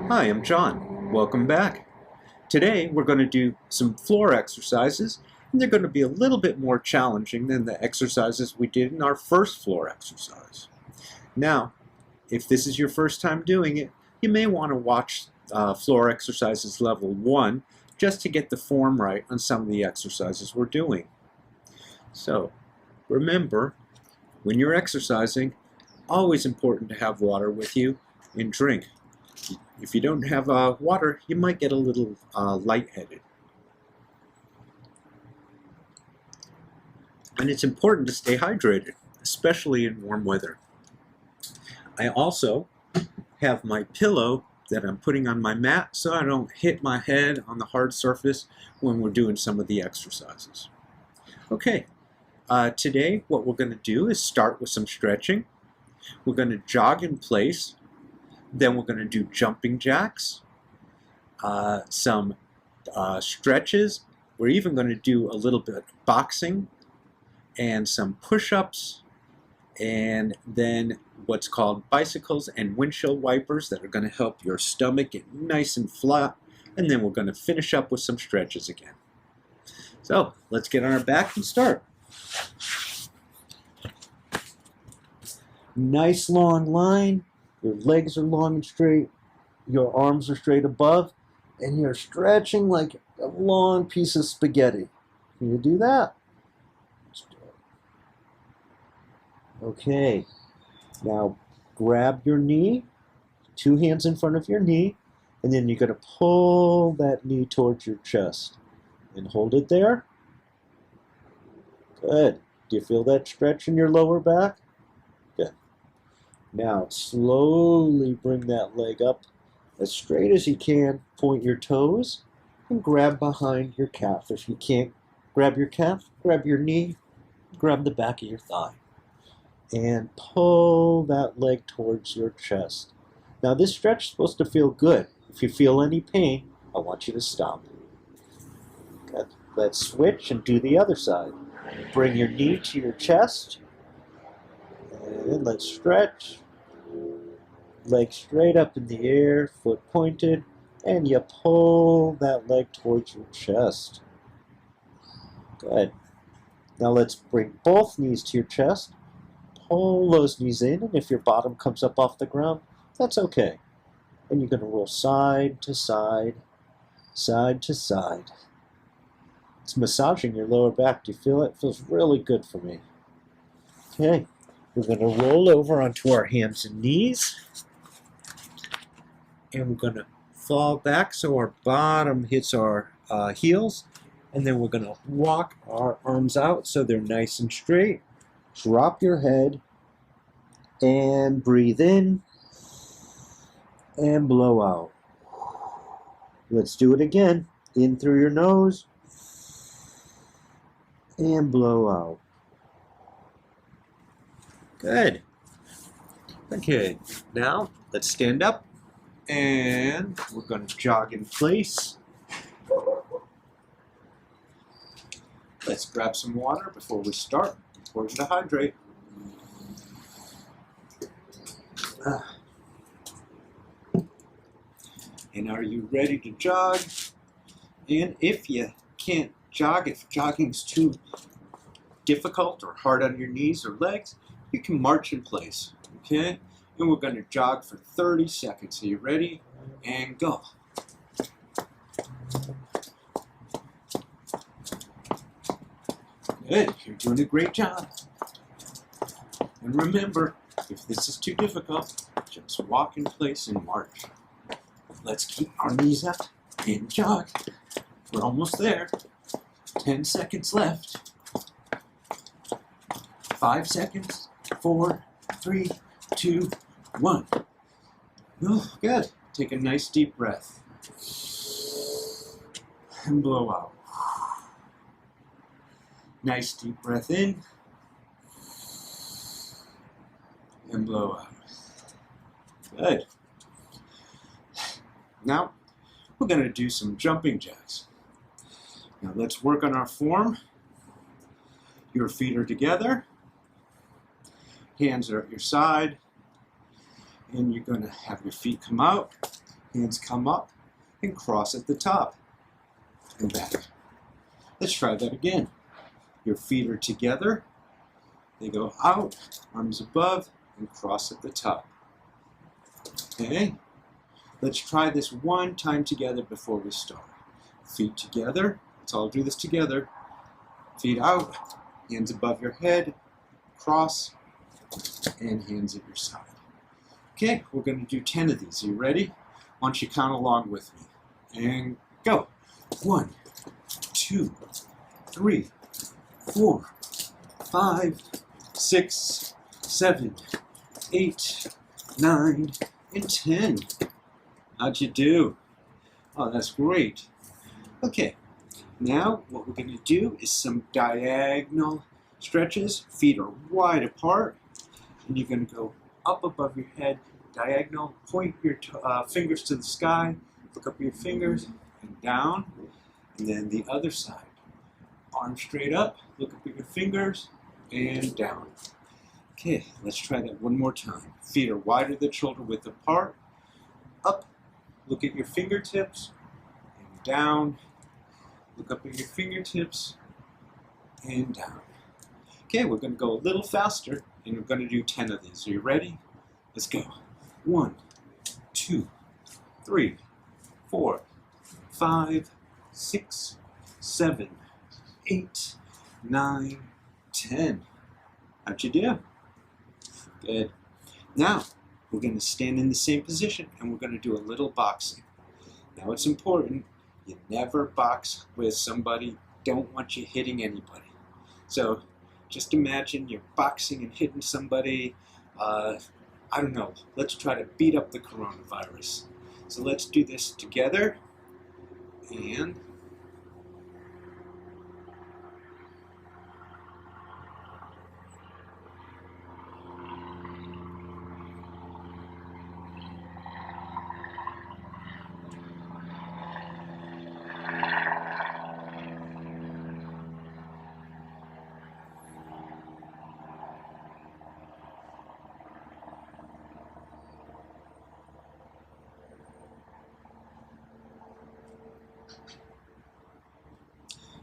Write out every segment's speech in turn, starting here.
Hi, I'm John. Welcome back. Today we're going to do some floor exercises, and they're going to be a little bit more challenging than the exercises we did in our first floor exercise. Now, if this is your first time doing it, you may want to watch floor exercises level 1 just to get the form right on some of the exercises we're doing. So, remember, when you're exercising, always important to have water with you and drink. If you don't have water, you might get a little lightheaded. And it's important to stay hydrated, especially in warm weather. I also have my pillow that I'm putting on my mat so I don't hit my head on the hard surface when we're doing some of the exercises. Okay, today what we're going to do is start with some stretching. We're going to jog in place. Then we're going to do jumping jacks, some stretches. We're even going to do a little bit of boxing and some push-ups, and then what's called bicycles and windshield wipers that are going to help your stomach get nice and flat. And then we're going to finish up with some stretches again. So let's get on our back and start. Nice long line. Your legs are long and straight, your arms are straight above, and you're stretching like a long piece of spaghetti. Can you do that? Let's do it. Okay, now grab your knee, 2 hands in front of your knee, and then you're going to pull that knee towards your chest and hold it there. Good. Do you feel that stretch in your lower back? Good. Now, slowly bring that leg up as straight as you can. Point your toes and grab behind your calf. If you can't grab your calf, grab your knee, grab the back of your thigh. And pull that leg towards your chest. Now, this stretch is supposed to feel good. If you feel any pain, I want you to stop. Good. Let's switch and do the other side. Bring your knee to your chest. And let's stretch. Leg straight up in the air, foot pointed, and you pull that leg towards your chest. Good. Now let's bring both knees to your chest. Pull those knees in, and if your bottom comes up off the ground, that's okay. And you're going to roll side to side, side to side. It's massaging your lower back. Do you feel it? It feels really good for me. Okay. We're going to roll over onto our hands and knees. And we're going to fall back so our bottom hits our heels. And then we're going to walk our arms out so they're nice and straight. Drop your head and breathe in and blow out. Let's do it again. In through your nose and blow out. Good. Okay, now let's stand up and we're going to jog in place. Let's grab some water before we start. Important to hydrate. And are you ready to jog? And if you can't jog, if jogging's too difficult or hard on your knees or legs, you can march in place, okay? And we're going to jog for 30 seconds. Are you ready? And go. Good. You're doing a great job. And remember, if this is too difficult, just walk in place and march. Let's keep our knees up and jog. We're almost there. 10 seconds left. 5 seconds. 4, 3, 2, 1. Oh, good. Take a nice deep breath. And blow out. Nice deep breath in. And blow out. Good. Now, we're going to do some jumping jacks. Now, let's work on our form. Your feet are together. Hands are at your side, and you're going to have your feet come out, Hands come up and cross at the top and back. Let's try that again. Your feet are together. They go out, arms above, and cross at the top. Okay? Let's try this one time together before we start. Feet together. Let's all do this together. Feet out, hands above your head, cross, and hands at your side. Okay, we're going to do 10 of these. Are you ready? Why don't you count along with me? And go. 1, 2, 3, 4, 5, 6, 7, 8, 9, and 10. How'd you do? Oh, that's great. Okay, now what we're going to do is some diagonal stretches. Feet are wide apart, and you're going to go up above your head, diagonal, point your fingers to the sky, look up your fingers, and down, and then the other side. Arms straight up, look up at your fingers, and down. Okay, let's try that one more time. Feet are wider than shoulder width apart, up, look at your fingertips, and down, look up at your fingertips, and down. Okay, we're going to go a little faster, and we're going to do 10 of these. Are you ready? Let's go. 1, 2, 3, 4, 5, 6, 7, 8, 9, 10. How'd you do? Good. Now, we're going to stand in the same position, and we're going to do a little boxing. Now, it's important. You never box with somebody. Don't want you hitting anybody. So, just imagine you're boxing and hitting somebody. I don't know. Let's try to beat up the coronavirus. So let's do this together. And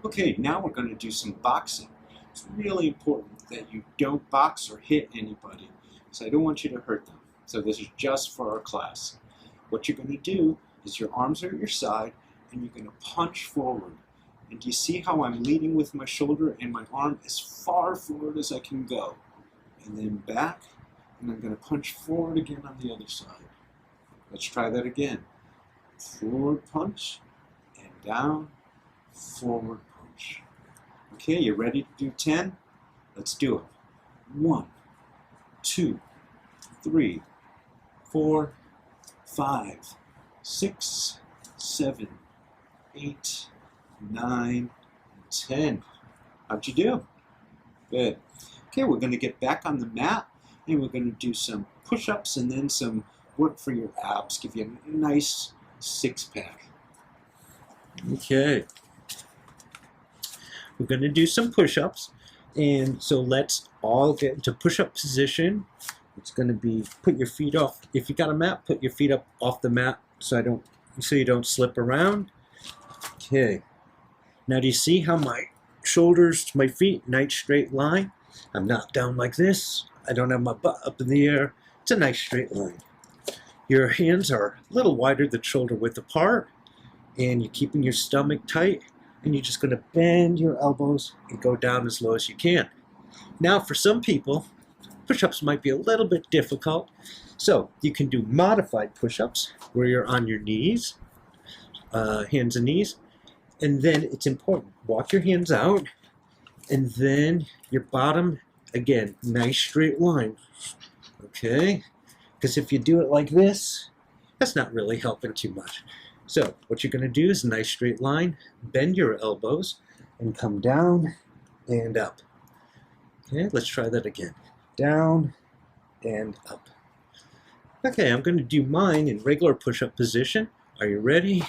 okay, now we're going to do some boxing. It's really important that you don't box or hit anybody. So I don't want you to hurt them. So this is just for our class. What you're going to do is your arms are at your side and you're going to punch forward. And do you see how I'm leading with my shoulder and my arm as far forward as I can go? And then back, and I'm going to punch forward again on the other side. Let's try that again. Forward punch and down, forward punch. Okay, you ready to do 10? Let's do it. 1, 2, 3, 4, 5, 6, 7, 8, 9, 10. How'd you do? Good. Okay, we're going to get back on the mat and we're going to do some push-ups and then some work for your abs. Give you a nice six-pack. Okay. We're going to do some push-ups, and so let's all get into push-up position. It's going to be put your feet off. If you got a mat, put your feet up off the mat so you don't slip around. Okay. Now do you see how my shoulders to my feet, nice straight line? I'm not down like this. I don't have my butt up in the air. It's a nice straight line. Your hands are a little wider than shoulder width apart, and you're keeping your stomach tight. And you're just going to bend your elbows and go down as low as you can. Now, for some people, push-ups might be a little bit difficult. So you can do modified push-ups where you're on your knees, hands and knees. And then it's important, walk your hands out. And then your bottom, again, nice straight line. Okay? Because if you do it like this, that's not really helping too much. So what you're going to do is a nice straight line, bend your elbows, and come down and up. Okay, let's try that again. Down and up. Okay, I'm going to do mine in regular push-up position. Are you ready?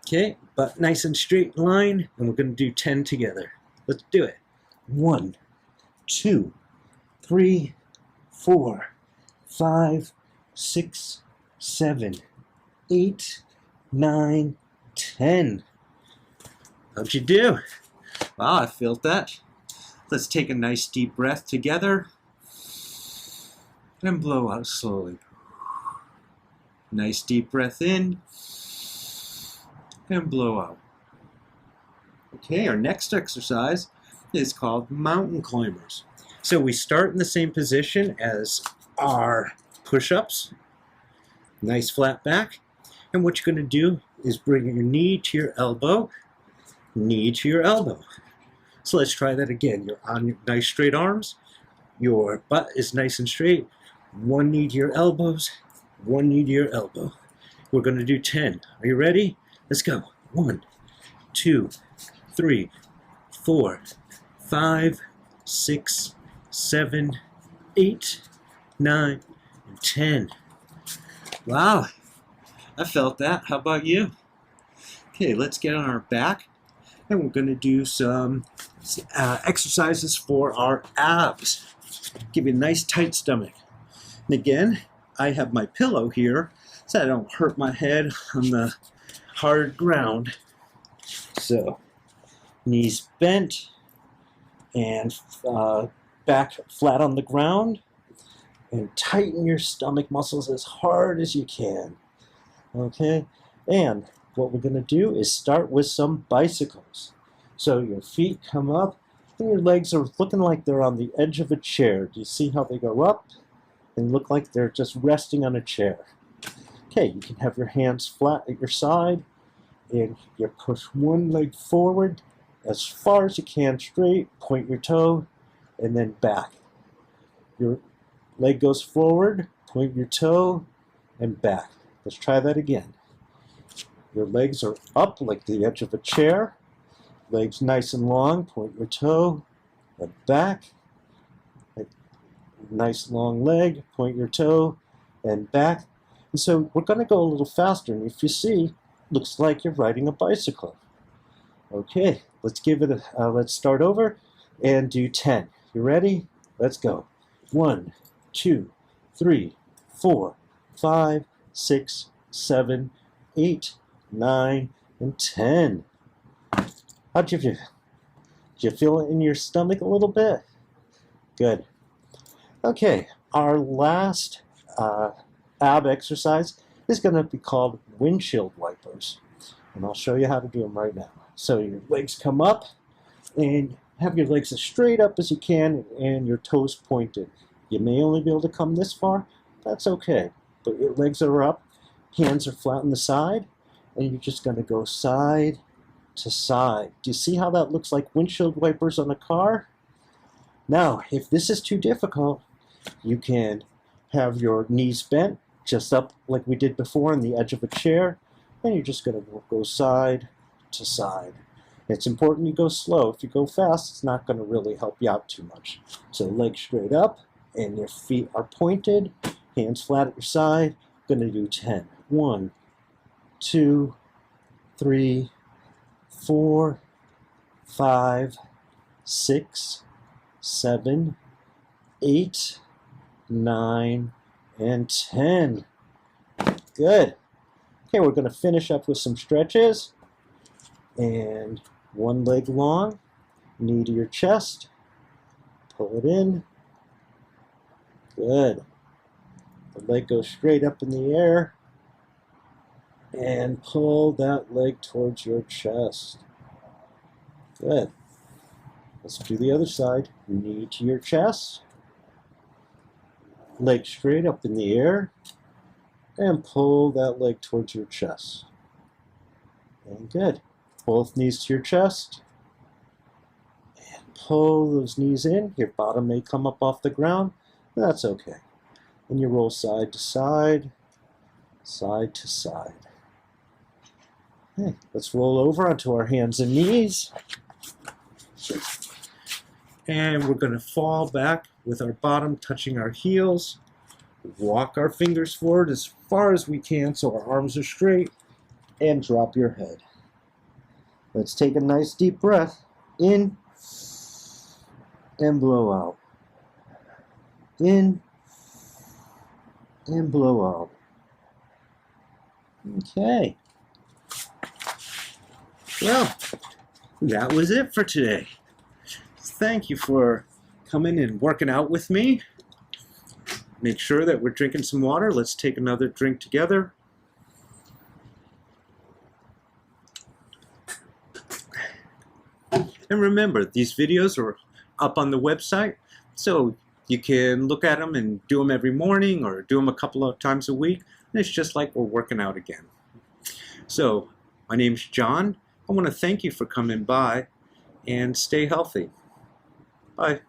Okay, but nice and straight line, and we're going to do 10 together. Let's do it. 1, 2, 3, 4, 5, 6, 7, 8, 9, 10. How'd you do? Wow, I felt that. Let's take a nice deep breath together and blow out slowly. Nice deep breath in and blow out. Okay, our next exercise is called mountain climbers. So we start in the same position as our push-ups. Nice flat back. And what you're going to do is bring your knee to your elbow, knee to your elbow. So let's try that again. You're on your nice straight arms. Your butt is nice and straight. One knee to your elbows, one knee to your elbow. We're going to do 10. Are you ready? Let's go. 1, 2, 3, 4, 5, 6, 7, 8, 9, and 10. Wow, I felt that. How about you? Okay, let's get on our back, and we're going to do some exercises for our abs. Give you a nice tight stomach. And again, I have my pillow here so I don't hurt my head on the hard ground. So, knees bent and back flat on the ground, and tighten your stomach muscles as hard as you can. Okay, and what we're going to do is start with some bicycles. So your feet come up and your legs are looking like they're on the edge of a chair. Do you see how they go up and look like they're just resting on a chair? Okay, you can have your hands flat at your side, and you push one leg forward as far as you can straight, point your toe, and then back. Your leg goes forward, point your toe, and back. Let's try that again. Your legs are up like the edge of a chair. Legs nice and long, point your toe, and back. Nice long leg, point your toe, and back. And so we're going to go a little faster, and if you see, looks like you're riding a bicycle. Okay, let's give it a, let's start over and do 10. You ready? Let's go. 1, 2, 3, 4, 5, 6, 7, 8, 9, and 10. How'd you feel? Did you feel it in your stomach a little bit? Good. Okay, our last ab exercise is going to be called windshield wipers. And I'll show you how to do them right now. So your legs come up, and have your legs as straight up as you can and your toes pointed. You may only be able to come this far. That's okay. But your legs are up, hands are flat on the side, and you're just going to go side to side. Do you see how that looks like windshield wipers on a car? Now, if this is too difficult, you can have your knees bent just up like we did before on the edge of a chair, and you're just going to go side to side. It's important you go slow. If you go fast, it's not going to really help you out too much. So legs straight up, and your feet are pointed, hands flat at your side. Going to do 10. 1, 2, 3, 4, 5, 6, 7, 8, 9, and 10. Good. Okay, we're going to finish up with some stretches. And one leg long, knee to your chest, pull it in. Good. The leg goes straight up in the air, and pull that leg towards your chest. Good. Let's do the other side. Knee to your chest, leg straight up in the air, and pull that leg towards your chest. And good. Both knees to your chest, and pull those knees in. Your bottom may come up off the ground, but that's okay. And you roll side to side, side to side. Okay, let's roll over onto our hands and knees. And we're going to fall back with our bottom touching our heels. Walk our fingers forward as far as we can so our arms are straight, and drop your head. Let's take a nice deep breath in and blow out. In and blow out. Okay. Well, that was it for today. Thank you for coming and working out with me. Make sure that we're drinking some water. Let's take another drink together. And remember, these videos are up on the website, so you can look at them and do them every morning or do them a couple of times a week. And it's just like we're working out again. So, my name's John. I want to thank you for coming by and stay healthy. Bye.